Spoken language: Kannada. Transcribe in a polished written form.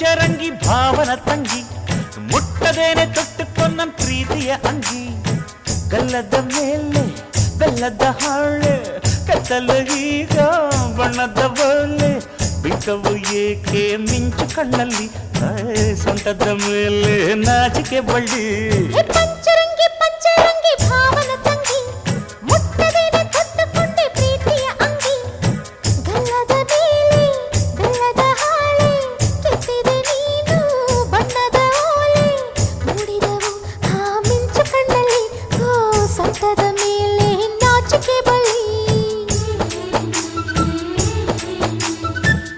ಪಂಚರಂಗಿ ಭಾವನ ತಂಗಿ ಮುಟ್ಟದೇನೆ ತೊಟ್ಟುಕೊಂಡ ಪ್ರೀತಿಯ ಅಂಗಿ ಗಲ್ಲದ ಮೇಲೆ ಬೆಲ್ಲದ ಹಾಳೆ ಕತ್ತಲು ಈಗ ಬಣ್ಣದ ಬೋಲೆ ಬಿಟ್ಟವು ಏಕೆ ಮಿಂಚು ಕಣ್ಣಲ್ಲಿ ಸೊಂಟದ ಮೇಲೆ ನಾಚಿಕೆ ಬಳ್ಳಿ